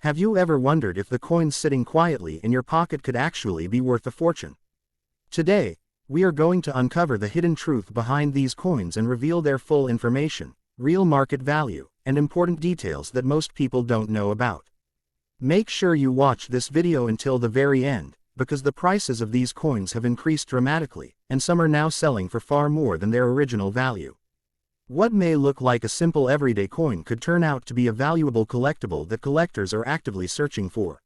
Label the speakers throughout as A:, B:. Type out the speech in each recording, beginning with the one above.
A: Have you ever wondered if the coins sitting quietly in your pocket could actually be worth a fortune? Today, we are going to uncover the hidden truth behind these coins and reveal their full information, real market value, and important details that most people don't know about. Make sure you watch this video until the very end, because the prices of these coins have increased dramatically, and some are now selling for far more than their original value. What may look like a simple everyday coin could turn out to be a valuable collectible that collectors are actively searching for.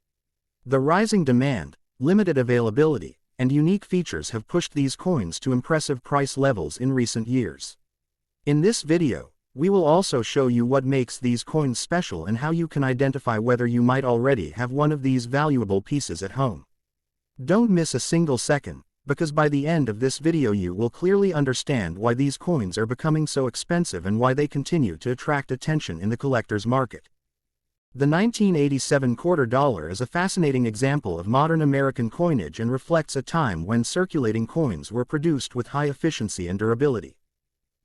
A: The rising demand, limited availability, and unique features have pushed these coins to impressive price levels in recent years. In this video, we will also show you what makes these coins special and how you can identify whether you might already have one of these valuable pieces at home. Don't miss a single second, because by the end of this video you will clearly understand why these coins are becoming so expensive and why they continue to attract attention in the collector's market. The 1987 quarter dollar is a fascinating example of modern American coinage and reflects a time when circulating coins were produced with high efficiency and durability.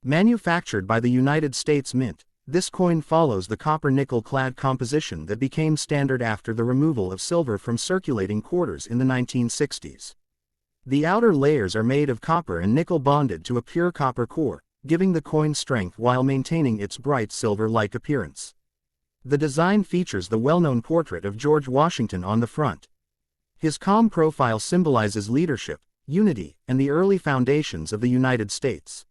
A: Manufactured by the United States Mint, this coin follows the copper-nickel clad composition that became standard after the removal of silver from circulating quarters in the 1960s. The outer layers are made of copper and nickel bonded to a pure copper core, giving the coin strength while maintaining its bright silver-like appearance. The design features the well-known portrait of George Washington on the front. His calm profile symbolizes leadership, unity, and the early foundations of the United States.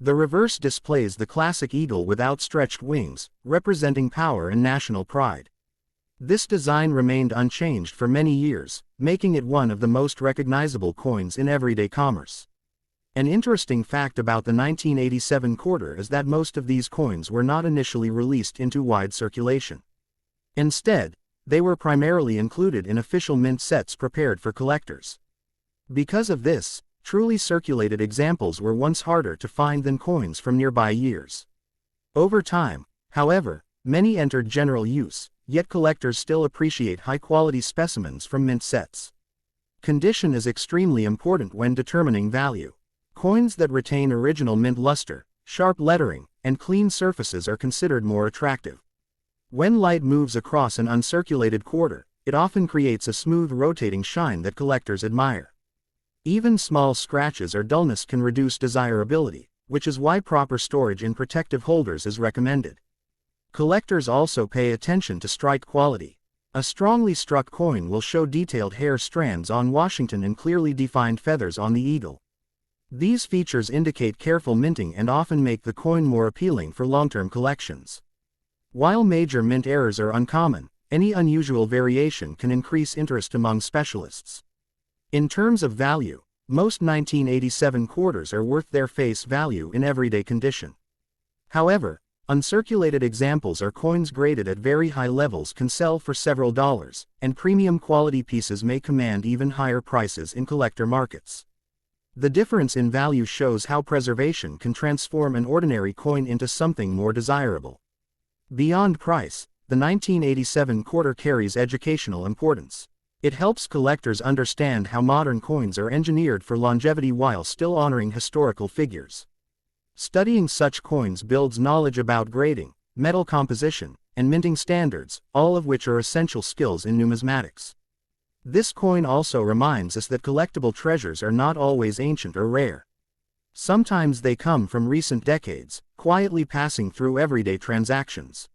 A: The reverse displays the classic eagle with outstretched wings, representing power and national pride. This design remained unchanged for many years, making it one of the most recognizable coins in everyday commerce. An interesting fact about the 1987 quarter is that most of these coins were not initially released into wide circulation. Instead, they were primarily included in official mint sets prepared for collectors. Because of this, truly circulated examples were once harder to find than coins from nearby years. Over time, however, many entered general use, yet collectors still appreciate high-quality specimens from mint sets. Condition is extremely important when determining value. Coins that retain original mint luster, sharp lettering, and clean surfaces are considered more attractive. When light moves across an uncirculated quarter, it often creates a smooth rotating shine that collectors admire. Even small scratches or dullness can reduce desirability, which is why proper storage in protective holders is recommended. Collectors also pay attention to strike quality. A strongly struck coin will show detailed hair strands on Washington and clearly defined feathers on the eagle. These features indicate careful minting and often make the coin more appealing for long-term collections. While major mint errors are uncommon, any unusual variation can increase interest among specialists. In terms of value, most 1987 quarters are worth their face value in everyday condition. However, uncirculated examples or coins graded at very high levels can sell for several dollars, and premium quality pieces may command even higher prices in collector markets. The difference in value shows how preservation can transform an ordinary coin into something more desirable. Beyond price, the 1987 quarter carries educational importance. It helps collectors understand how modern coins are engineered for longevity while still honoring historical figures. Studying such coins builds knowledge about grading, metal composition, and minting standards, all of which are essential skills in numismatics. This coin also reminds us that collectible treasures are not always ancient or rare. Sometimes they come from recent decades, quietly passing through everyday transactions.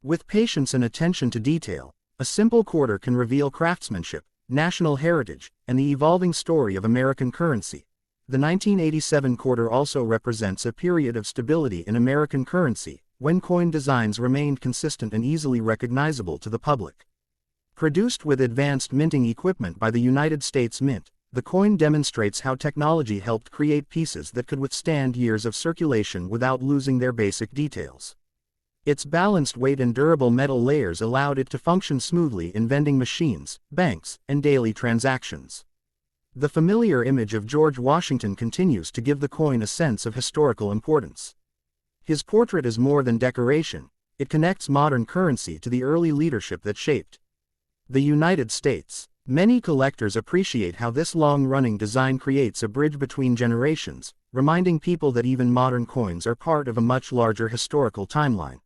A: With patience and attention to detail, a simple quarter can reveal craftsmanship, national heritage, and the evolving story of American currency. The 1987 quarter also represents a period of stability in American currency, when coin designs remained consistent and easily recognizable to the public. Produced with advanced minting equipment by the United States Mint, the coin demonstrates how technology helped create pieces that could withstand years of circulation without losing their basic details. Its balanced weight and durable metal layers allowed it to function smoothly in vending machines, banks, and daily transactions. The familiar image of George Washington continues to give the coin a sense of historical importance. His portrait is more than decoration, it connects modern currency to the early leadership that shaped the United States. Many collectors appreciate how this long-running design creates a bridge between generations, reminding people that even modern coins are part of a much larger historical timeline.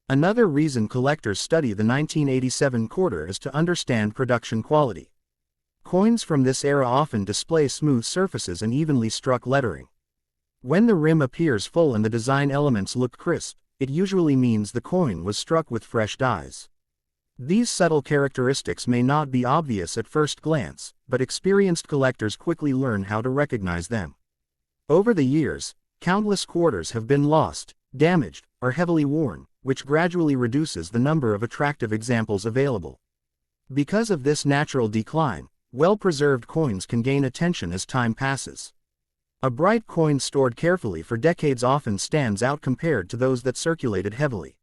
A: Another reason collectors study the 1987 quarter is to understand production quality. Coins from this era often display smooth surfaces and evenly struck lettering. When the rim appears full and the design elements look crisp, it usually means the coin was struck with fresh dies. These subtle characteristics may not be obvious at first glance, but experienced collectors quickly learn how to recognize them. Over the years, countless quarters have been lost, damaged, or heavily worn, which gradually reduces the number of attractive examples available. Because of this natural decline, well-preserved coins can gain attention as time passes. A bright coin stored carefully for decades often stands out compared to those that circulated heavily.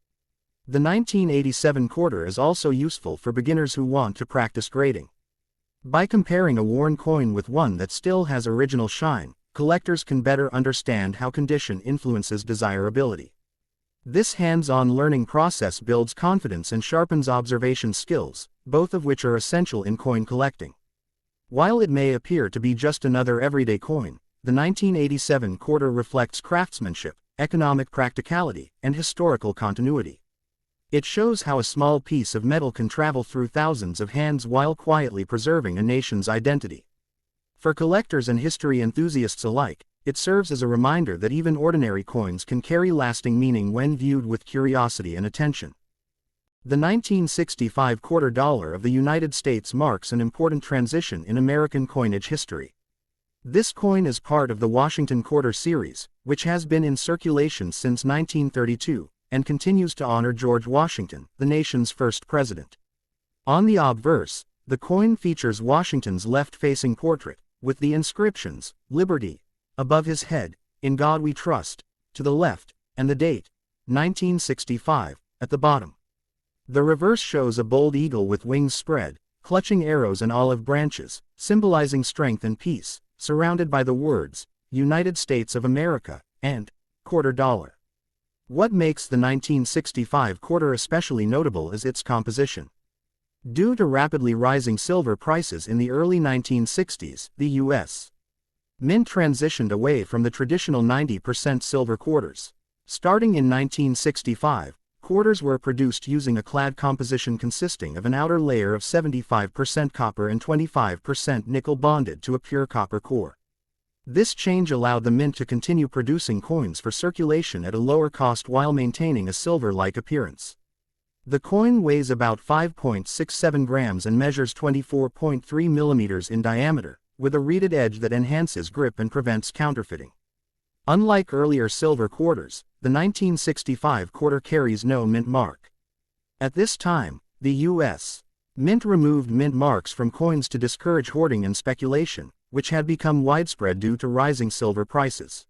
A: The 1987 quarter is also useful for beginners who want to practice grading. By comparing a worn coin with one that still has original shine, collectors can better understand how condition influences desirability. This hands-on learning process builds confidence and sharpens observation skills, both of which are essential in coin collecting. While it may appear to be just another everyday coin, the 1987 quarter reflects craftsmanship, economic practicality, and historical continuity. It shows how a small piece of metal can travel through thousands of hands while quietly preserving a nation's identity. For collectors and history enthusiasts alike, it serves as a reminder that even ordinary coins can carry lasting meaning when viewed with curiosity and attention. The 1965 quarter dollar of the United States marks an important transition in American coinage history. This coin is part of the Washington Quarter series, which has been in circulation since 1932, and continues to honor George Washington, the nation's first president. On the obverse, the coin features Washington's left-facing portrait, with the inscriptions, "Liberty," above his head, "In God We Trust," to the left, and the date, 1965, at the bottom. The reverse shows a bold eagle with wings spread, clutching arrows and olive branches, symbolizing strength and peace, surrounded by the words, "United States of America," and "quarter dollar." What makes the 1965 quarter especially notable is its composition. Due to rapidly rising silver prices in the early 1960s, the U.S. Mint transitioned away from the traditional 90% silver quarters. Starting in 1965, quarters were produced using a clad composition consisting of an outer layer of 75% copper and 25% nickel bonded to a pure copper core. This change allowed the mint to continue producing coins for circulation at a lower cost while maintaining a silver-like appearance. The coin weighs about 5.67 grams and measures 24.3 millimeters in diameter, with a reeded edge that enhances grip and prevents counterfeiting. Unlike earlier silver quarters, the 1965 quarter carries no mint mark. At this time, the U.S. Mint removed mint marks from coins to discourage hoarding and speculation, which had become widespread due to rising silver prices.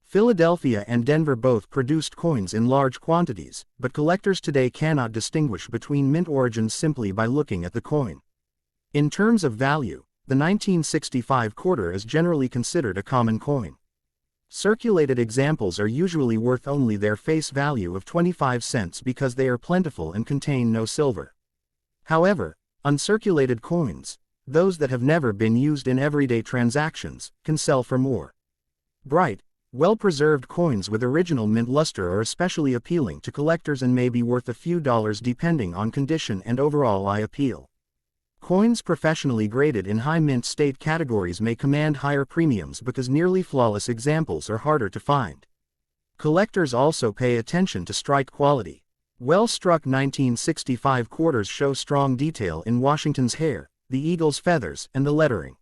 A: Philadelphia and Denver both produced coins in large quantities, but collectors today cannot distinguish between mint origins simply by looking at the coin. In terms of value, the 1965 quarter is generally considered a common coin. Circulated examples are usually worth only their face value of 25 cents because they are plentiful and contain no silver. However, uncirculated coins, those that have never been used in everyday transactions, can sell for more. Bright, well-preserved coins with original mint luster are especially appealing to collectors and may be worth a few dollars depending on condition and overall eye appeal. Coins professionally graded in high mint state categories may command higher premiums because nearly flawless examples are harder to find. Collectors also pay attention to strike quality. Well-struck 1965 quarters show strong detail in Washington's hair, the eagle's feathers, and the lettering.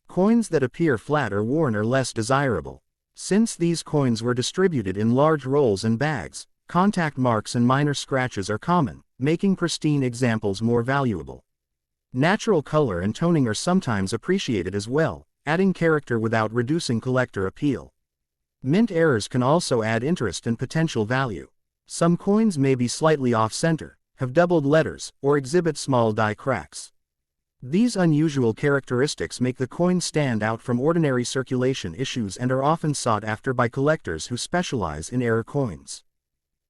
A: Coins that appear flat or worn are less desirable. Since these coins were distributed in large rolls and bags, contact marks and minor scratches are common, making pristine examples more valuable. Natural color and toning are sometimes appreciated as well, adding character without reducing collector appeal. Mint errors can also add interest and potential value. Some coins may be slightly off-center, have doubled letters, or exhibit small die cracks. These unusual characteristics make the coin stand out from ordinary circulation issues and are often sought after by collectors who specialize in error coins.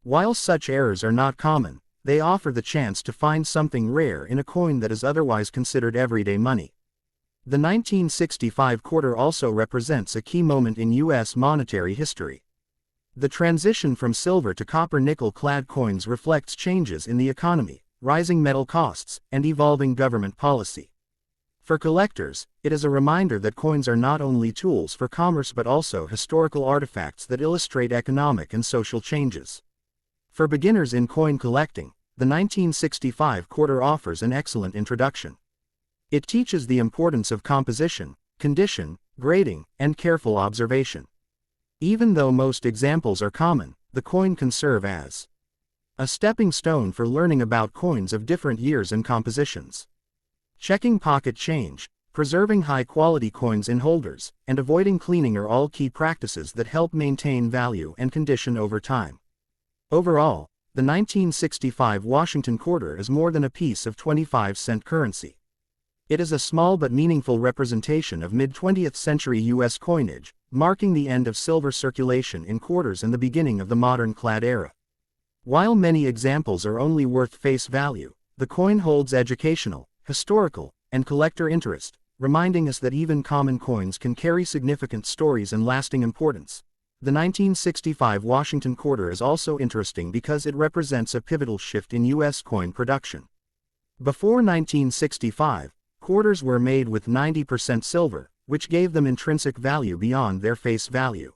A: While such errors are not common, they offer the chance to find something rare in a coin that is otherwise considered everyday money. The 1965 quarter also represents a key moment in U.S. monetary history. The transition from silver to copper-nickel-clad coins reflects changes in the economy, rising metal costs, and evolving government policy. For collectors, it is a reminder that coins are not only tools for commerce but also historical artifacts that illustrate economic and social changes. For beginners in coin collecting, the 1965 quarter offers an excellent introduction. It teaches the importance of composition, condition, grading, and careful observation. Even though most examples are common, the coin can serve as a stepping stone for learning about coins of different years and compositions. Checking pocket change, preserving high-quality coins in holders, and avoiding cleaning are all key practices that help maintain value and condition over time. Overall, the 1965 Washington quarter is more than a piece of 25-cent currency. It is a small but meaningful representation of mid-20th century U.S. coinage, marking the end of silver circulation in quarters and the beginning of the modern clad era. While many examples are only worth face value, the coin holds educational, historical, and collector interest, reminding us that even common coins can carry significant stories and lasting importance. The 1965 Washington quarter is also interesting because it represents a pivotal shift in U.S. coin production. Before 1965, quarters were made with 90% silver, which gave them intrinsic value beyond their face value.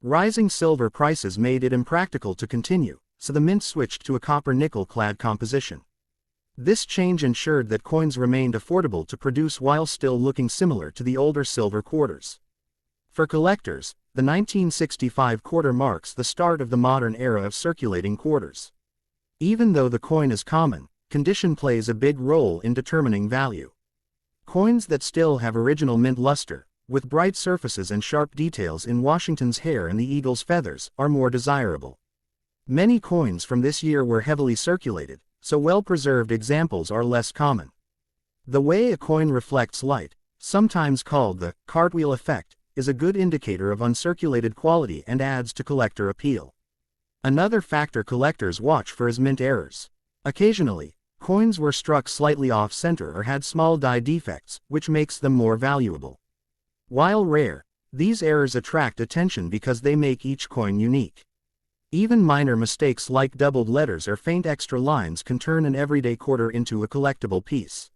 A: Rising silver prices made it impractical to continue, so the mint switched to a copper-nickel-clad composition. This change ensured that coins remained affordable to produce while still looking similar to the older silver quarters. For collectors, the 1965 quarter marks the start of the modern era of circulating quarters. Even though the coin is common, condition plays a big role in determining value. Coins that still have original mint luster, with bright surfaces and sharp details in Washington's hair and the eagle's feathers, are more desirable. Many coins from this year were heavily circulated, so well-preserved examples are less common. The way a coin reflects light, sometimes called the cartwheel effect, is a good indicator of uncirculated quality and adds to collector appeal. Another factor collectors watch for is mint errors. Occasionally, coins were struck slightly off-center or had small die defects, which makes them more valuable. While rare, these errors attract attention because they make each coin unique. Even minor mistakes like doubled letters or faint extra lines can turn an everyday quarter into a collectible piece.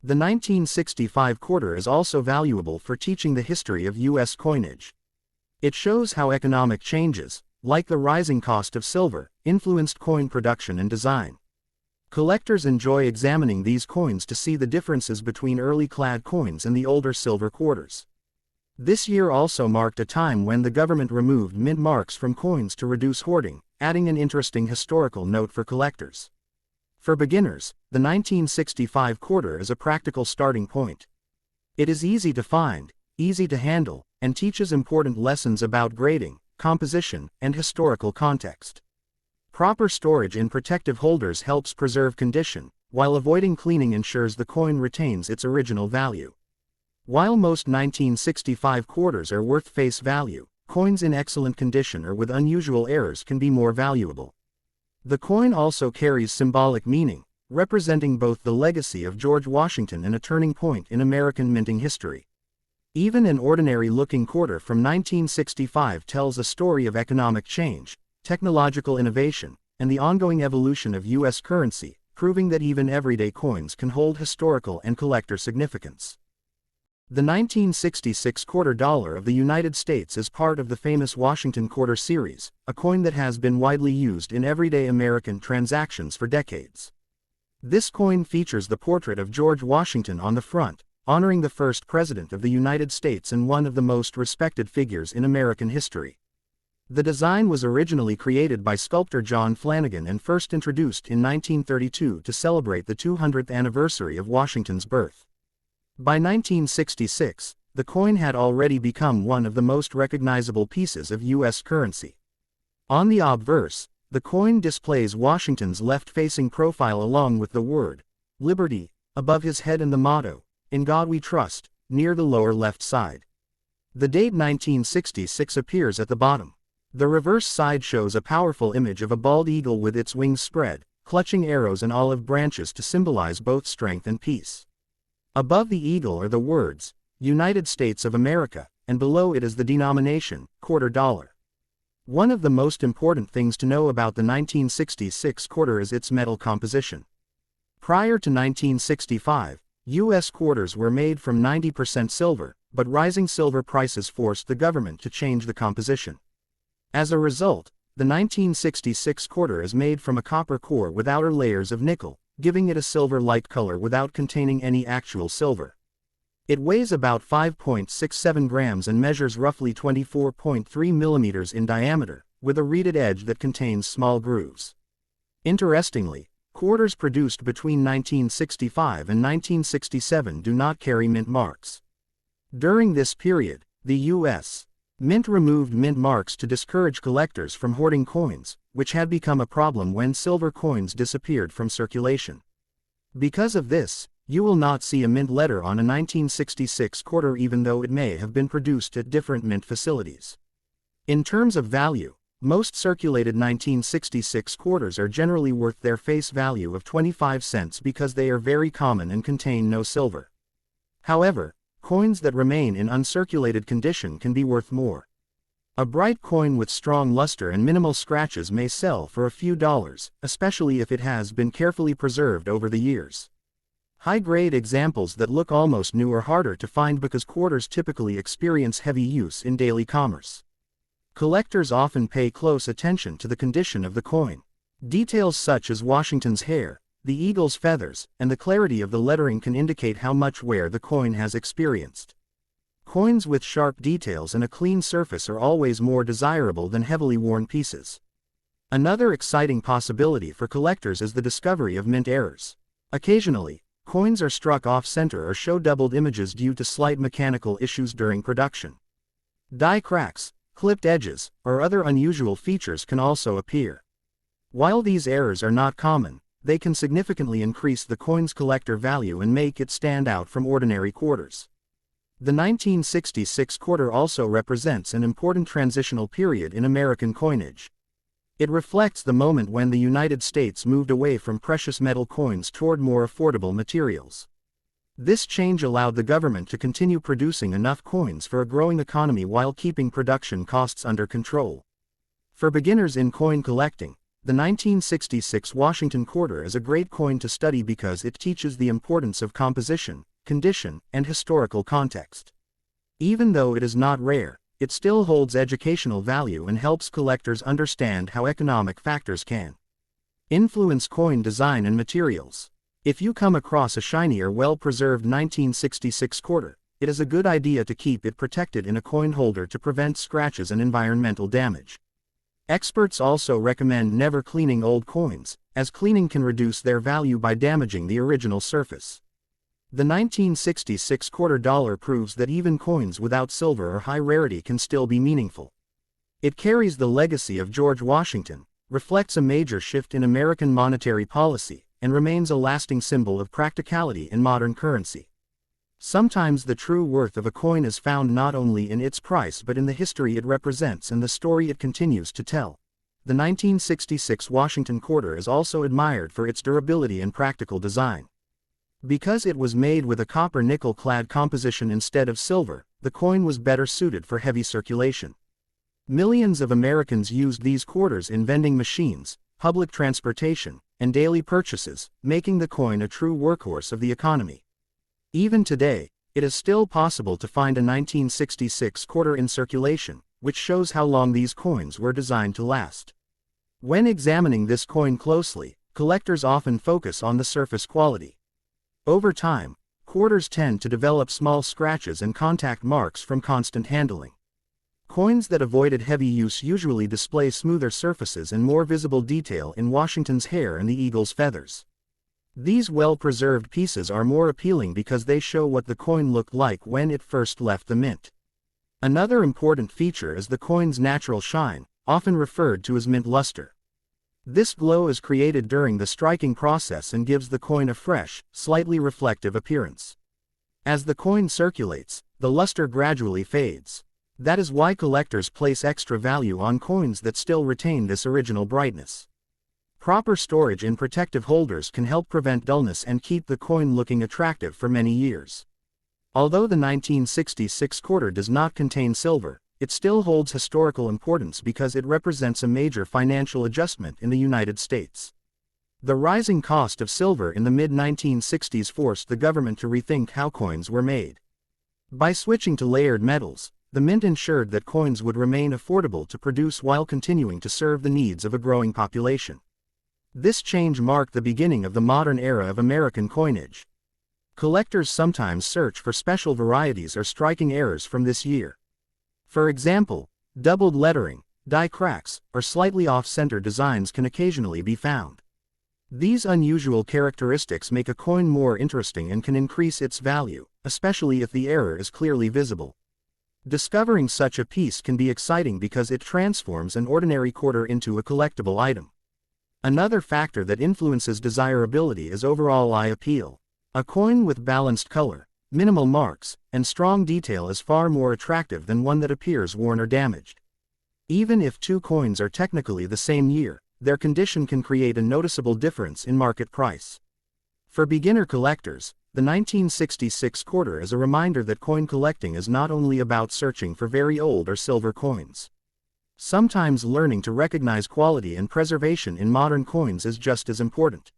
A: The 1965 quarter is also valuable for teaching the history of U.S. coinage. It shows how economic changes, like the rising cost of silver, influenced coin production and design. Collectors enjoy examining these coins to see the differences between early clad coins and the older silver quarters. This year also marked a time when the government removed mint marks from coins to reduce hoarding, adding an interesting historical note for collectors. For beginners, the 1965 quarter is a practical starting point. It is easy to find, easy to handle, and teaches important lessons about grading, composition, and historical context. Proper storage in protective holders helps preserve condition, while avoiding cleaning ensures the coin retains its original value. While most 1965 quarters are worth face value, coins in excellent condition or with unusual errors can be more valuable. The coin also carries symbolic meaning, representing both the legacy of George Washington and a turning point in American minting history. Even an ordinary-looking quarter from 1965 tells a story of economic change, technological innovation, and the ongoing evolution of U.S. currency, proving that even everyday coins can hold historical and collector significance. The 1966 quarter dollar of the United States is part of the famous Washington quarter series, a coin that has been widely used in everyday American transactions for decades. This coin features the portrait of George Washington on the front, honoring the first president of the United States and one of the most respected figures in American history. The design was originally created by sculptor John Flanagan and first introduced in 1932 to celebrate the 200th anniversary of Washington's birth. By 1966, the coin had already become one of the most recognizable pieces of U.S. currency. On the obverse, the coin displays Washington's left-facing profile along with the word, "Liberty," above his head and the motto, "In God We Trust," near the lower left side. The date 1966 appears at the bottom. The reverse side shows a powerful image of a bald eagle with its wings spread, clutching arrows and olive branches to symbolize both strength and peace. Above the eagle are the words, "United States of America," and below it is the denomination, quarter dollar. One of the most important things to know about the 1966 quarter is its metal composition. Prior to 1965, U.S. quarters were made from 90% silver, but rising silver prices forced the government to change the composition. As a result, the 1966 quarter is made from a copper core with outer layers of nickel, giving it a silver-like color without containing any actual silver. It weighs about 5.67 grams and measures roughly 24.3 millimeters in diameter, with a reeded edge that contains small grooves. Interestingly, quarters produced between 1965 and 1967 do not carry mint marks. During this period, the U.S. Mint removed mint marks to discourage collectors from hoarding coins, which had become a problem when silver coins disappeared from circulation. Because of this, you will not see a mint letter on a 1966 quarter even though it may have been produced at different mint facilities. In terms of value, most circulated 1966 quarters are generally worth their face value of 25 cents because they are very common and contain no silver. However, coins that remain in uncirculated condition can be worth more. A bright coin with strong luster and minimal scratches may sell for a few dollars, especially if it has been carefully preserved over the years. High-grade examples that look almost new are harder to find because quarters typically experience heavy use in daily commerce. Collectors often pay close attention to the condition of the coin. Details such as Washington's hair, the eagle's feathers, and the clarity of the lettering can indicate how much wear the coin has experienced. Coins with sharp details and a clean surface are always more desirable than heavily worn pieces. Another exciting possibility for collectors is the discovery of mint errors. Occasionally, coins are struck off-center or show doubled images due to slight mechanical issues during production. Die cracks, clipped edges, or other unusual features can also appear. While these errors are not common, they can significantly increase the coin's collector value and make it stand out from ordinary quarters. The 1966 quarter also represents an important transitional period in American coinage. It reflects the moment when the United States moved away from precious metal coins toward more affordable materials. This change allowed the government to continue producing enough coins for a growing economy while keeping production costs under control. For beginners in coin collecting, the 1966 Washington quarter is a great coin to study because it teaches the importance of composition, condition, and historical context. Even though it is not rare, it still holds educational value and helps collectors understand how economic factors can influence coin design and materials. If you come across a shiny or well-preserved 1966 quarter, it is a good idea to keep it protected in a coin holder to prevent scratches and environmental damage. Experts also recommend never cleaning old coins, as cleaning can reduce their value by damaging the original surface. The 1966 quarter dollar proves that even coins without silver or high rarity can still be meaningful. It carries the legacy of George Washington, reflects a major shift in American monetary policy, and remains a lasting symbol of practicality in modern currency. Sometimes the true worth of a coin is found not only in its price but in the history it represents and the story it continues to tell. The 1966 Washington quarter is also admired for its durability and practical design. Because it was made with a copper nickel-clad composition instead of silver, the coin was better suited for heavy circulation. Millions of Americans used these quarters in vending machines, public transportation, and daily purchases, making the coin a true workhorse of the economy. Even today, it is still possible to find a 1966 quarter in circulation, which shows how long these coins were designed to last. When examining this coin closely, collectors often focus on the surface quality. Over time, quarters tend to develop small scratches and contact marks from constant handling. Coins that avoided heavy use usually display smoother surfaces and more visible detail in Washington's hair and the eagle's feathers. These well-preserved pieces are more appealing because they show what the coin looked like when it first left the mint. Another important feature is the coin's natural shine, often referred to as mint luster. This glow is created during the striking process and gives the coin a fresh, slightly reflective appearance. As the coin circulates, the luster gradually fades. That is why collectors place extra value on coins that still retain this original brightness. Proper storage in protective holders can help prevent dullness and keep the coin looking attractive for many years. Although the 1966 quarter does not contain silver, it still holds historical importance because it represents a major financial adjustment in the United States. The rising cost of silver in the mid-1960s forced the government to rethink how coins were made. By switching to layered metals, the mint ensured that coins would remain affordable to produce while continuing to serve the needs of a growing population. This change marked the beginning of the modern era of American coinage. Collectors sometimes search for special varieties or striking errors from this year. For example, doubled lettering, die cracks, or slightly off-center designs can occasionally be found. These unusual characteristics make a coin more interesting and can increase its value, especially if the error is clearly visible. Discovering such a piece can be exciting because it transforms an ordinary quarter into a collectible item. Another factor that influences desirability is overall eye appeal. A coin with balanced color, minimal marks, and strong detail is far more attractive than one that appears worn or damaged. Even if two coins are technically the same year, their condition can create a noticeable difference in market price. For beginner collectors, the 1966 quarter is a reminder that coin collecting is not only about searching for very old or silver coins. Sometimes learning to recognize quality and preservation in modern coins is just as important.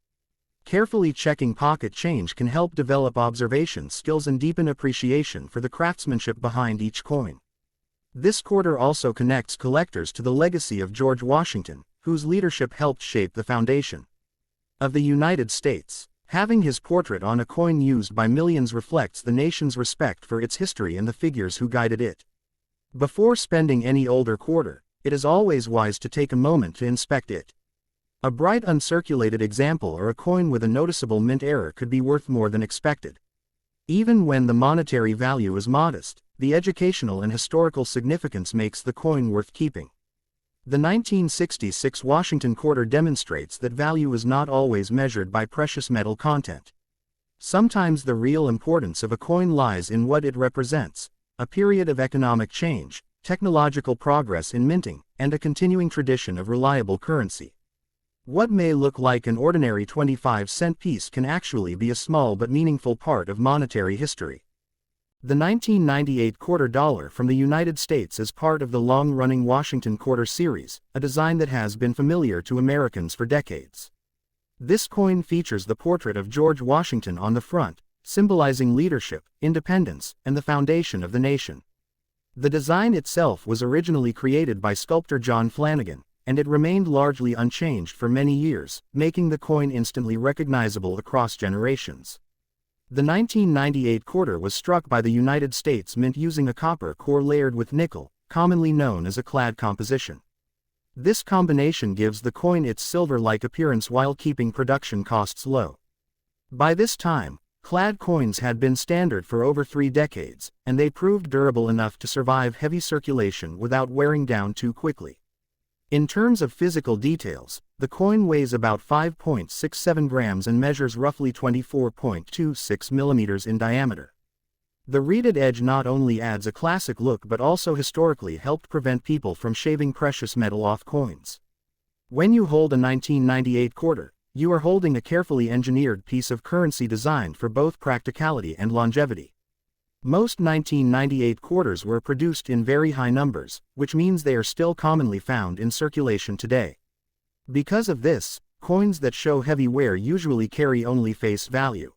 A: Carefully checking pocket change can help develop observation skills and deepen appreciation for the craftsmanship behind each coin. This quarter also connects collectors to the legacy of George Washington, whose leadership helped shape the foundation of the United States. Having his portrait on a coin used by millions reflects the nation's respect for its history and the figures who guided it. Before spending any older quarter, it is always wise to take a moment to inspect it. A bright uncirculated example or a coin with a noticeable mint error could be worth more than expected. Even when the monetary value is modest, the educational and historical significance makes the coin worth keeping. The 1966 Washington quarter demonstrates that value is not always measured by precious metal content. Sometimes the real importance of a coin lies in what it represents: a period of economic change, technological progress in minting, and a continuing tradition of reliable currency. What may look like an ordinary 25-cent piece can actually be a small but meaningful part of monetary history. The 1998 quarter dollar from the United States is part of the long-running Washington quarter series, a design that has been familiar to Americans for decades. This coin features the portrait of George Washington on the front, symbolizing leadership, independence, and the foundation of the nation. The design itself was originally created by sculptor John Flanagan, and it remained largely unchanged for many years, making the coin instantly recognizable across generations. The 1998 quarter was struck by the United States Mint using a copper core layered with nickel, commonly known as a clad composition. This combination gives the coin its silver-like appearance while keeping production costs low. By this time, clad coins had been standard for over 3 decades, and they proved durable enough to survive heavy circulation without wearing down too quickly. In terms of physical details, the coin weighs about 5.67 grams and measures roughly 24.26 millimeters in diameter. The reeded edge not only adds a classic look but also historically helped prevent people from shaving precious metal off coins. When you hold a 1998 quarter, you are holding a carefully engineered piece of currency designed for both practicality and longevity. Most 1998 quarters were produced in very high numbers, which means they are still commonly found in circulation today. Because of this, coins that show heavy wear usually carry only face value.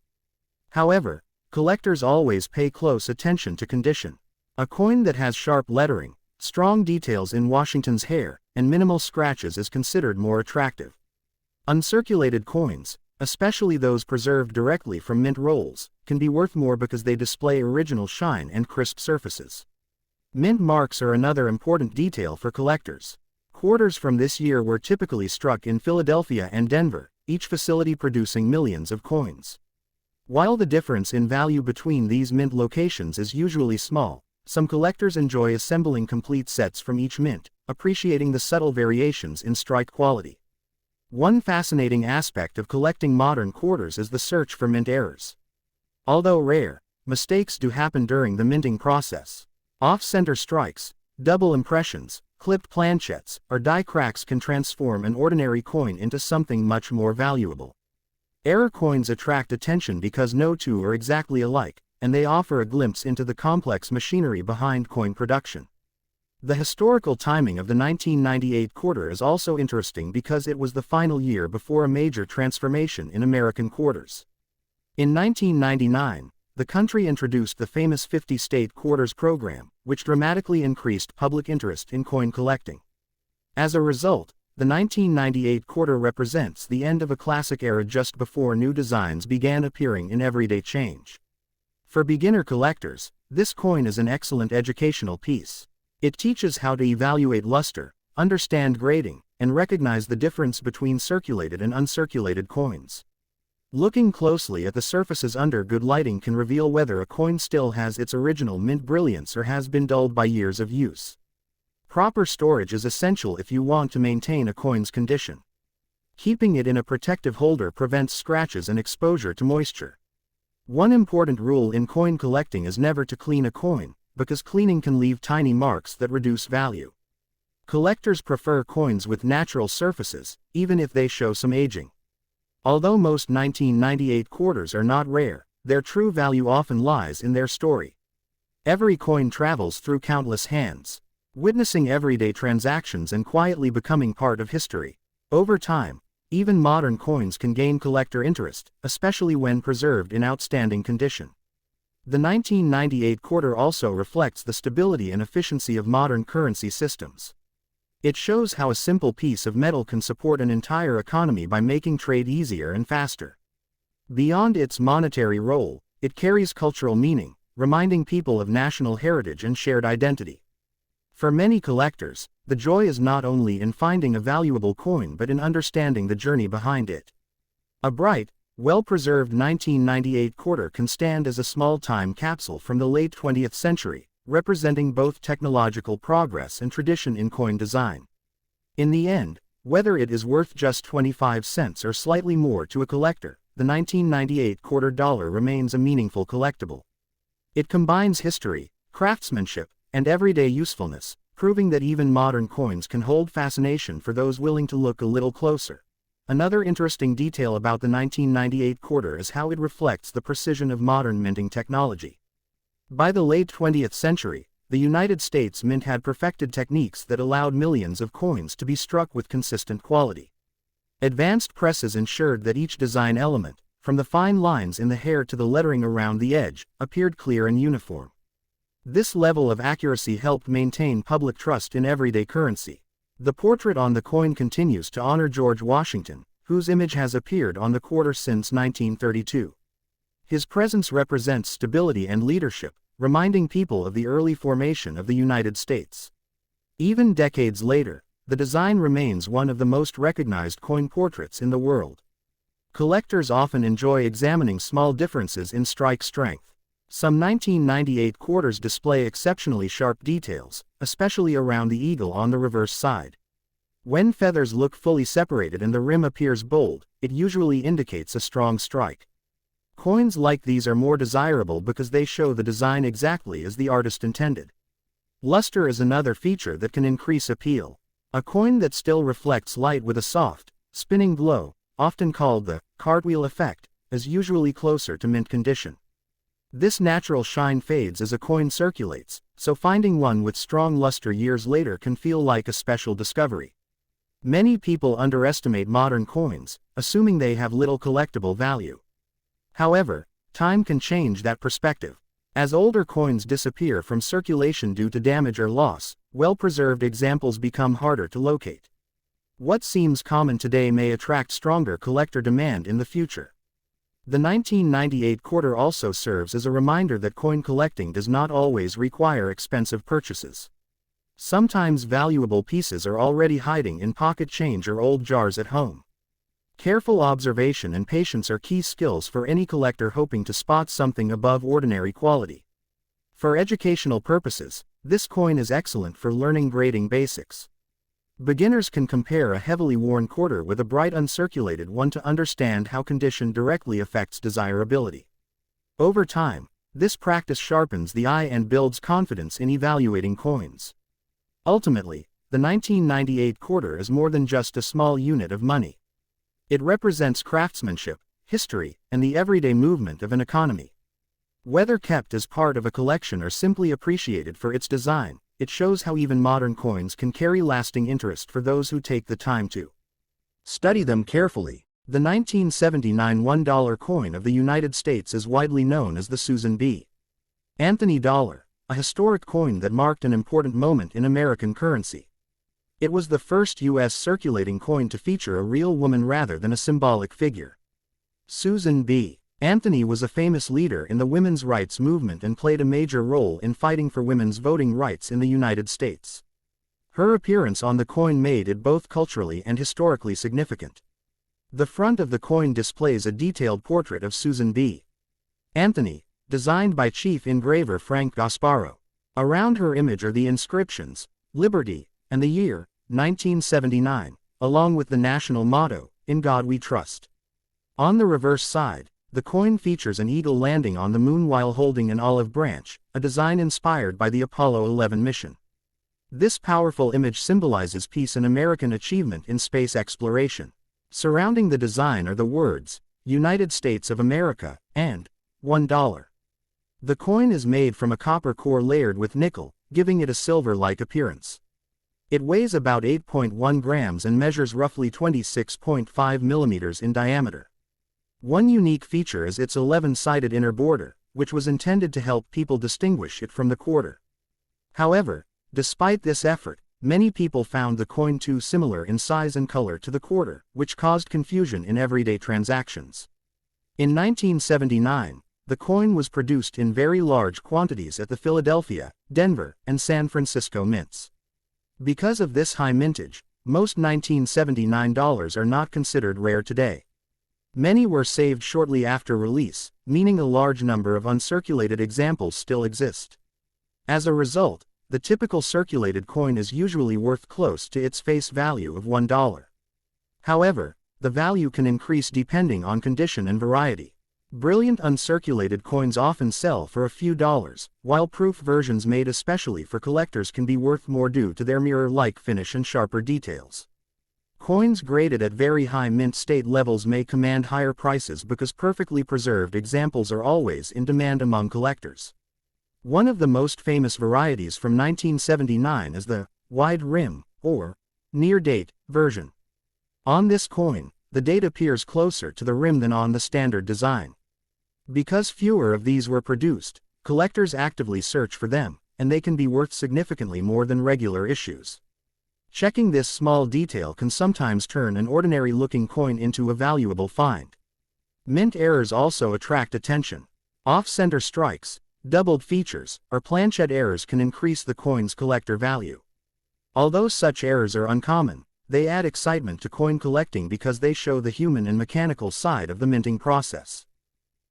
A: However, collectors always pay close attention to condition. A coin that has sharp lettering, strong details in Washington's hair, and minimal scratches is considered more attractive. Uncirculated coins, especially those preserved directly from mint rolls, can be worth more because they display original shine and crisp surfaces. Mint marks are another important detail for collectors. Quarters from this year were typically struck in Philadelphia and Denver, each facility producing millions of coins. While the difference in value between these mint locations is usually small, some collectors enjoy assembling complete sets from each mint, appreciating the subtle variations in strike quality. One fascinating aspect of collecting modern quarters is the search for mint errors. Although rare, mistakes do happen during the minting process. Off-center strikes, double impressions, clipped planchettes, or die cracks can transform an ordinary coin into something much more valuable. Error coins attract attention because no two are exactly alike, and they offer a glimpse into the complex machinery behind coin production. The historical timing of the 1998 quarter is also interesting because it was the final year before a major transformation in American quarters. In 1999, the country introduced the famous 50-state quarters program, which dramatically increased public interest in coin collecting. As a result, the 1998 quarter represents the end of a classic era just before new designs began appearing in everyday change. For beginner collectors, this coin is an excellent educational piece. It teaches how to evaluate luster, understand grading, and recognize the difference between circulated and uncirculated coins. Looking closely at the surfaces under good lighting can reveal whether a coin still has its original mint brilliance or has been dulled by years of use. Proper storage is essential if you want to maintain a coin's condition. Keeping it in a protective holder prevents scratches and exposure to moisture. One important rule in coin collecting is never to clean a coin, because cleaning can leave tiny marks that reduce value. Collectors prefer coins with natural surfaces, even if they show some aging. Although most 1998 quarters are not rare, their true value often lies in their story. Every coin travels through countless hands, witnessing everyday transactions and quietly becoming part of history. Over time, even modern coins can gain collector interest, especially when preserved in outstanding condition. The 1998 quarter also reflects the stability and efficiency of modern currency systems. It shows how a simple piece of metal can support an entire economy by making trade easier and faster. Beyond its monetary role, it carries cultural meaning, reminding people of national heritage and shared identity. For many collectors, the joy is not only in finding a valuable coin but in understanding the journey behind it. A bright, well-preserved 1998 quarter can stand as a small time capsule from the late 20th century, representing both technological progress and tradition in coin design. In the end, whether it is worth just 25 cents or slightly more to a collector, the 1998 quarter dollar remains a meaningful collectible. It combines history, craftsmanship, and everyday usefulness, proving that even modern coins can hold fascination for those willing to look a little closer. Another interesting detail about the 1998 quarter is how it reflects the precision of modern minting technology. By the late 20th century, the United States Mint had perfected techniques that allowed millions of coins to be struck with consistent quality. Advanced presses ensured that each design element, from the fine lines in the hair to the lettering around the edge, appeared clear and uniform. This level of accuracy helped maintain public trust in everyday currency. The portrait on the coin continues to honor George Washington, whose image has appeared on the quarter since 1932. His presence represents stability and leadership, reminding people of the early formation of the United States. Even decades later, the design remains one of the most recognized coin portraits in the world. Collectors often enjoy examining small differences in strike strength. Some 1998 quarters display exceptionally sharp details, especially around the eagle on the reverse side. When feathers look fully separated and the rim appears bold, it usually indicates a strong strike. Coins like these are more desirable because they show the design exactly as the artist intended. Luster is another feature that can increase appeal. A coin that still reflects light with a soft, spinning glow, often called the cartwheel effect, is usually closer to mint condition. This natural shine fades as a coin circulates, so finding one with strong luster years later can feel like a special discovery. Many people underestimate modern coins, assuming they have little collectible value. However, time can change that perspective. As older coins disappear from circulation due to damage or loss, well-preserved examples become harder to locate. What seems common today may attract stronger collector demand in the future. The 1998 quarter also serves as a reminder that coin collecting does not always require expensive purchases. Sometimes valuable pieces are already hiding in pocket change or old jars at home. Careful observation and patience are key skills for any collector hoping to spot something above ordinary quality. For educational purposes, this coin is excellent for learning grading basics. Beginners can compare a heavily worn quarter with a bright uncirculated one to understand how condition directly affects desirability. Over time, this practice sharpens the eye and builds confidence in evaluating coins. Ultimately, the 1998 quarter is more than just a small unit of money. It represents craftsmanship, history, and the everyday movement of an economy. Whether kept as part of a collection or simply appreciated for its design, it shows how even modern coins can carry lasting interest for those who take the time to study them carefully. The 1979 $1 coin of the United States is widely known as the Susan B. Anthony dollar, a historic coin that marked an important moment in American currency. It was the first U.S. circulating coin to feature a real woman rather than a symbolic figure. Susan B. Anthony was a famous leader in the women's rights movement and played a major role in fighting for women's voting rights in the United States. Her appearance on the coin made it both culturally and historically significant. The front of the coin displays a detailed portrait of Susan B. Anthony, designed by chief engraver Frank Gasparo. Around her image are the inscriptions, "Liberty," and the year, 1979, along with the national motto, "In God We Trust." On the reverse side, the coin features an eagle landing on the moon while holding an olive branch, a design inspired by the Apollo 11 mission. This powerful image symbolizes peace and American achievement in space exploration. Surrounding the design are the words, "United States of America," and $1. The coin is made from a copper core layered with nickel, giving it a silver-like appearance. It weighs about 8.1 grams and measures roughly 26.5 millimeters in diameter. One unique feature is its 11-sided inner border, which was intended to help people distinguish it from the quarter. However, despite this effort, many people found the coin too similar in size and color to the quarter, which caused confusion in everyday transactions. In 1979, the coin was produced in very large quantities at the Philadelphia, Denver, and San Francisco mints. Because of this high mintage, most 1979 dollars are not considered rare today. Many were saved shortly after release, meaning a large number of uncirculated examples still exist. As a result, the typical circulated coin is usually worth close to its face value of $1. However, the value can increase depending on condition and variety. Brilliant uncirculated coins often sell for a few dollars, while proof versions made especially for collectors can be worth more due to their mirror-like finish and sharper details. Coins graded at very high mint state levels may command higher prices because perfectly preserved examples are always in demand among collectors. One of the most famous varieties from 1979 is the wide rim, or near date, version. On this coin, the date appears closer to the rim than on the standard design. Because fewer of these were produced, collectors actively search for them, and they can be worth significantly more than regular issues. Checking this small detail can sometimes turn an ordinary-looking coin into a valuable find. Mint errors also attract attention. Off-center strikes, doubled features, or planchet errors can increase the coin's collector value. Although such errors are uncommon, they add excitement to coin collecting because they show the human and mechanical side of the minting process.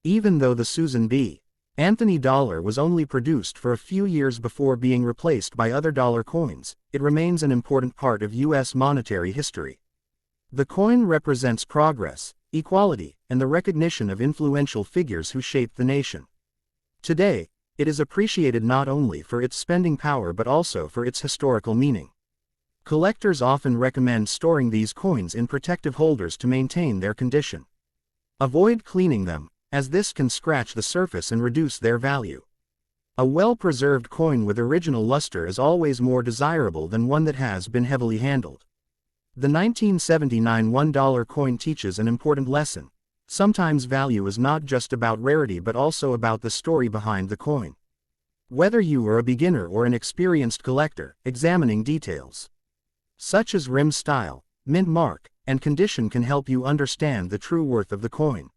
A: Even though the Susan B. Anthony dollar was only produced for a few years before being replaced by other dollar coins, it remains an important part of U.S. monetary history. The coin represents progress, equality, and the recognition of influential figures who shaped the nation. Today, it is appreciated not only for its spending power but also for its historical meaning. Collectors often recommend storing these coins in protective holders to maintain their condition. Avoid cleaning them, as this can scratch the surface and reduce their value. A well-preserved coin with original luster is always more desirable than one that has been heavily handled. The 1979 $1 coin teaches an important lesson. Sometimes value is not just about rarity but also about the story behind the coin. Whether you are a beginner or an experienced collector, examining details such as rim style, mint mark, and condition can help you understand the true worth of the coin.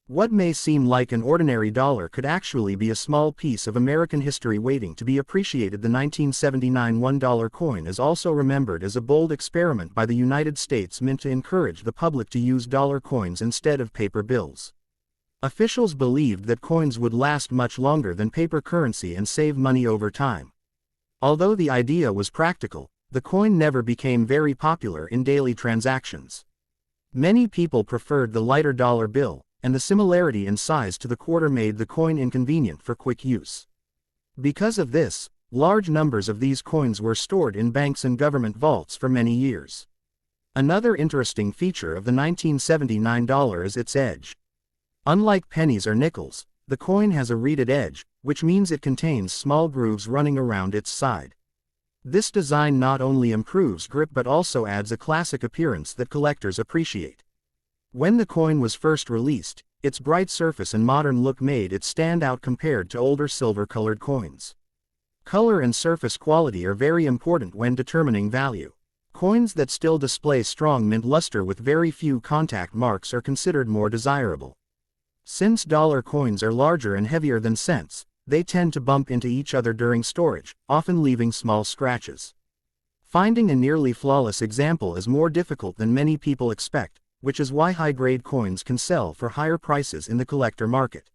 A: What may seem like an ordinary dollar could actually be a small piece of American history waiting to be appreciated. The 1979 $1 coin is also remembered as a bold experiment by the United States Mint to encourage the public to use dollar coins instead of paper bills. Officials believed that coins would last much longer than paper currency and save money over time. Although the idea was practical, the coin never became very popular in daily transactions. Many people preferred the lighter dollar bill, and the similarity in size to the quarter made the coin inconvenient for quick use. Because of this, large numbers of these coins were stored in banks and government vaults for many years. Another interesting feature of the 1979 dollar is its edge. Unlike pennies or nickels, the coin has a reeded edge, which means it contains small grooves running around its side. This design not only improves grip but also adds a classic appearance that collectors appreciate. When the coin was first released, its bright surface and modern look made it stand out compared to older silver-colored coins. Color and surface quality are very important when determining value. Coins that still display strong mint luster with very few contact marks are considered more desirable. Since dollar coins are larger and heavier than cents, they tend to bump into each other during storage, often leaving small scratches. Finding a nearly flawless example is more difficult than many people expect, which is why high-grade coins can sell for higher prices in the collector market.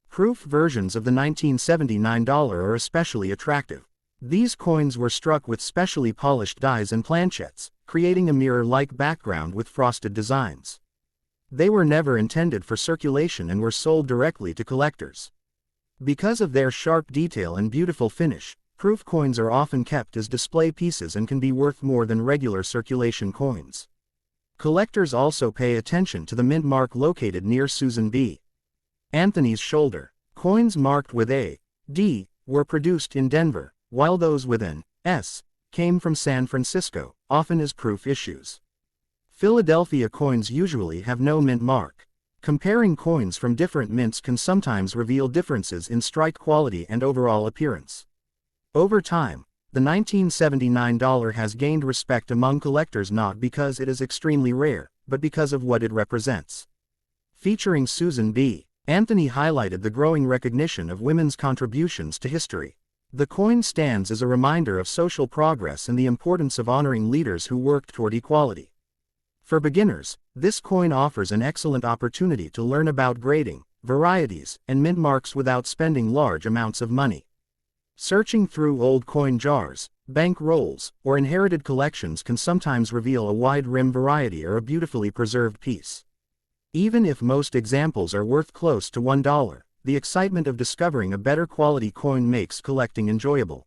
A: Proof versions of the 1979 dollar are especially attractive. These coins were struck with specially polished dies and planchettes, creating a mirror-like background with frosted designs. They were never intended for circulation and were sold directly to collectors. Because of their sharp detail and beautiful finish, proof coins are often kept as display pieces and can be worth more than regular circulation coins. Collectors also pay attention to the mint mark located near Susan B. Anthony's shoulder. Coins marked with A, D, were produced in Denver, while those with an S came from San Francisco, often as proof issues. Philadelphia coins usually have no mint mark. Comparing coins from different mints can sometimes reveal differences in strike quality and overall appearance. Over time, the 1979 dollar has gained respect among collectors not because it is extremely rare, but because of what it represents. Featuring Susan B. Anthony highlighted the growing recognition of women's contributions to history. The coin stands as a reminder of social progress and the importance of honoring leaders who worked toward equality. For beginners, this coin offers an excellent opportunity to learn about grading, varieties, and mint marks without spending large amounts of money. Searching through old coin jars, bank rolls, or inherited collections can sometimes reveal a wide rim variety or a beautifully preserved piece. Even if most examples are worth close to $1, the excitement of discovering a better quality coin makes collecting enjoyable.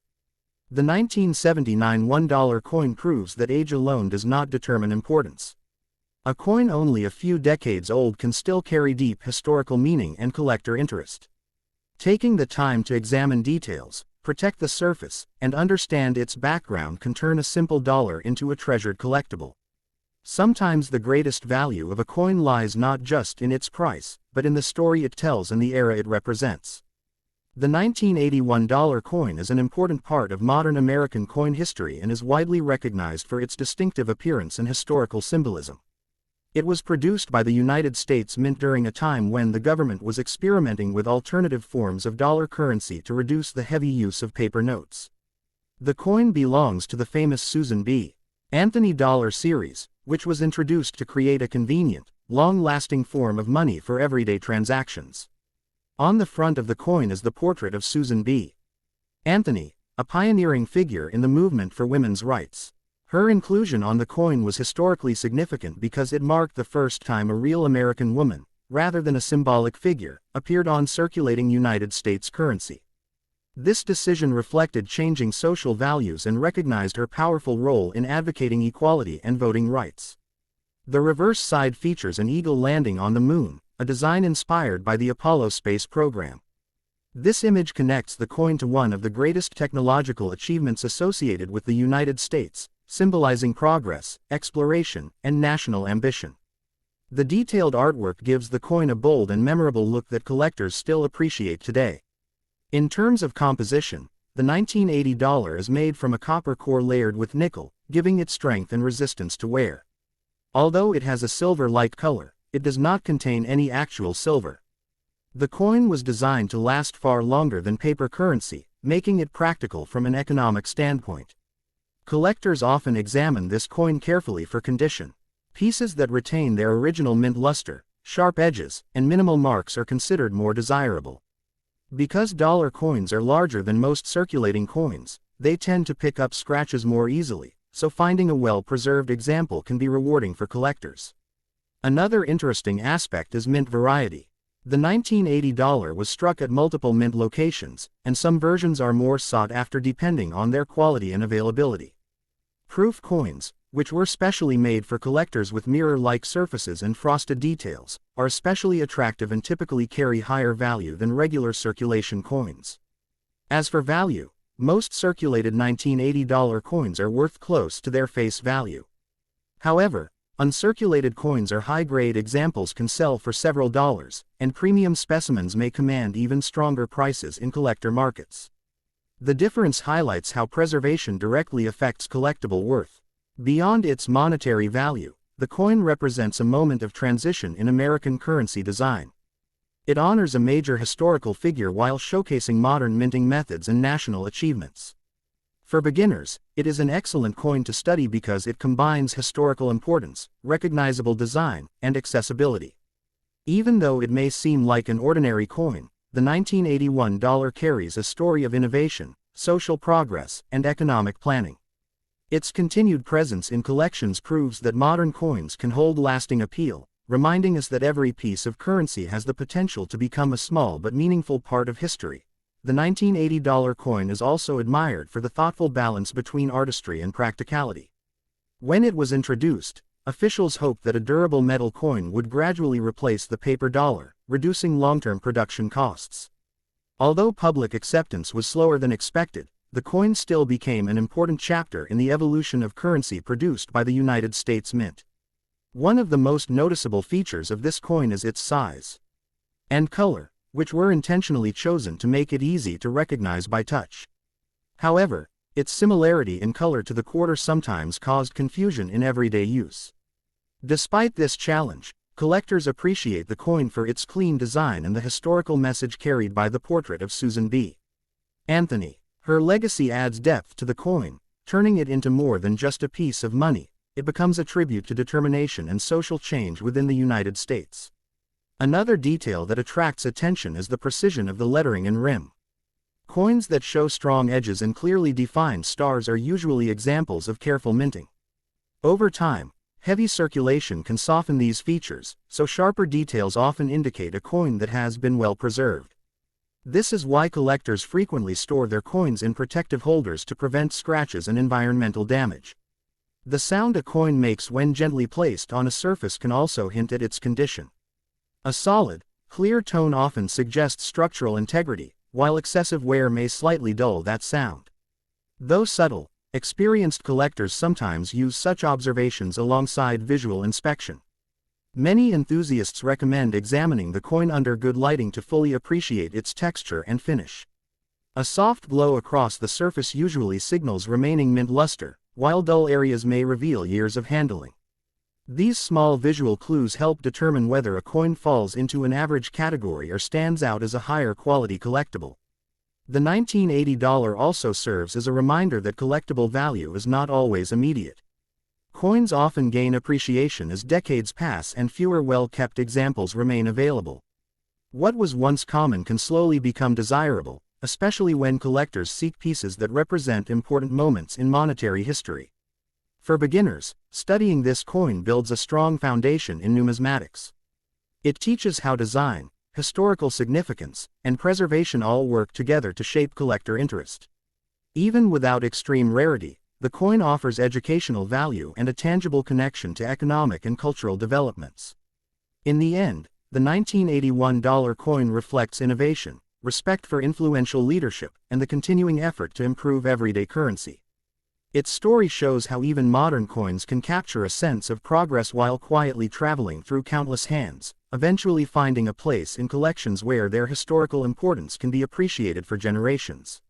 A: The 1979 $1 coin proves that age alone does not determine importance. A coin only a few decades old can still carry deep historical meaning and collector interest. Taking the time to examine details, protect the surface, and understand its background can turn a simple dollar into a treasured collectible. Sometimes the greatest value of a coin lies not just in its price, but in the story it tells and the era it represents. The 1981 dollar coin is an important part of modern American coin history and is widely recognized for its distinctive appearance and historical symbolism. It was produced by the United States Mint during a time when the government was experimenting with alternative forms of dollar currency to reduce the heavy use of paper notes. The coin belongs to the famous Susan B. Anthony dollar series, which was introduced to create a convenient, long-lasting form of money for everyday transactions. On the front of the coin is the portrait of Susan B. Anthony, a pioneering figure in the movement for women's rights. Her inclusion on the coin was historically significant because it marked the first time a real American woman, rather than a symbolic figure, appeared on circulating United States currency. This decision reflected changing social values and recognized her powerful role in advocating equality and voting rights. The reverse side features an eagle landing on the moon, a design inspired by the Apollo space program. This image connects the coin to one of the greatest technological achievements associated with the United States, symbolizing progress, exploration, and national ambition. The detailed artwork gives the coin a bold and memorable look that collectors still appreciate today. In terms of composition, the 1980 dollar is made from a copper core layered with nickel, giving it strength and resistance to wear. Although it has a silver-like color, it does not contain any actual silver. The coin was designed to last far longer than paper currency, making it practical from an economic standpoint. Collectors often examine this coin carefully for condition. Pieces that retain their original mint luster, sharp edges, and minimal marks are considered more desirable. Because dollar coins are larger than most circulating coins, they tend to pick up scratches more easily, so finding a well-preserved example can be rewarding for collectors. Another interesting aspect is mint variety. The 1980 dollar was struck at multiple mint locations, and some versions are more sought after depending on their quality and availability. Proof coins, which were specially made for collectors with mirror-like surfaces and frosted details, are especially attractive and typically carry higher value than regular circulation coins. As for value, most circulated $1980 coins are worth close to their face value. However, uncirculated coins or high-grade examples can sell for several dollars, and premium specimens may command even stronger prices in collector markets. The difference highlights how preservation directly affects collectible worth. Beyond its monetary value, the coin represents a moment of transition in American currency design. It honors a major historical figure while showcasing modern minting methods and national achievements. For beginners, it is an excellent coin to study because it combines historical importance, recognizable design, and accessibility. Even though it may seem like an ordinary coin, the $1981 carries a story of innovation, social progress, and economic planning. Its continued presence in collections proves that modern coins can hold lasting appeal, reminding us that every piece of currency has the potential to become a small but meaningful part of history. The $1980 coin is also admired for the thoughtful balance between artistry and practicality. When it was introduced, officials hoped that a durable metal coin would gradually replace the paper dollar, reducing long-term production costs. Although public acceptance was slower than expected, the coin still became an important chapter in the evolution of currency produced by the United States Mint. One of the most noticeable features of this coin is its size and color, which were intentionally chosen to make it easy to recognize by touch. However, its similarity in color to the quarter sometimes caused confusion in everyday use. Despite this challenge, collectors appreciate the coin for its clean design and the historical message carried by the portrait of Susan B. Anthony. Her legacy adds depth to the coin, turning it into more than just a piece of money. It becomes a tribute to determination and social change within the United States. Another detail that attracts attention is the precision of the lettering and rim. Coins that show strong edges and clearly defined stars are usually examples of careful minting. Over time, heavy circulation can soften these features, so sharper details often indicate a coin that has been well preserved. This is why collectors frequently store their coins in protective holders to prevent scratches and environmental damage. The sound a coin makes when gently placed on a surface can also hint at its condition. A solid, clear tone often suggests structural integrity, while excessive wear may slightly dull that sound. Though subtle, experienced collectors sometimes use such observations alongside visual inspection. Many enthusiasts recommend examining the coin under good lighting to fully appreciate its texture and finish. A soft glow across the surface usually signals remaining mint luster, while dull areas may reveal years of handling. These small visual clues help determine whether a coin falls into an average category or stands out as a higher quality collectible. The $1980 also serves as a reminder that collectible value is not always immediate. Coins often gain appreciation as decades pass and fewer well-kept examples remain available. What was once common can slowly become desirable, especially when collectors seek pieces that represent important moments in monetary history. For beginners, studying this coin builds a strong foundation in numismatics. It teaches how design, historical significance, and preservation all work together to shape collector interest. Even without extreme rarity, the coin offers educational value and a tangible connection to economic and cultural developments. In the end, the $1981 coin reflects innovation, respect for influential leadership, and the continuing effort to improve everyday currency. Its story shows how even modern coins can capture a sense of progress while quietly traveling through countless hands, eventually finding a place in collections where their historical importance can be appreciated for generations.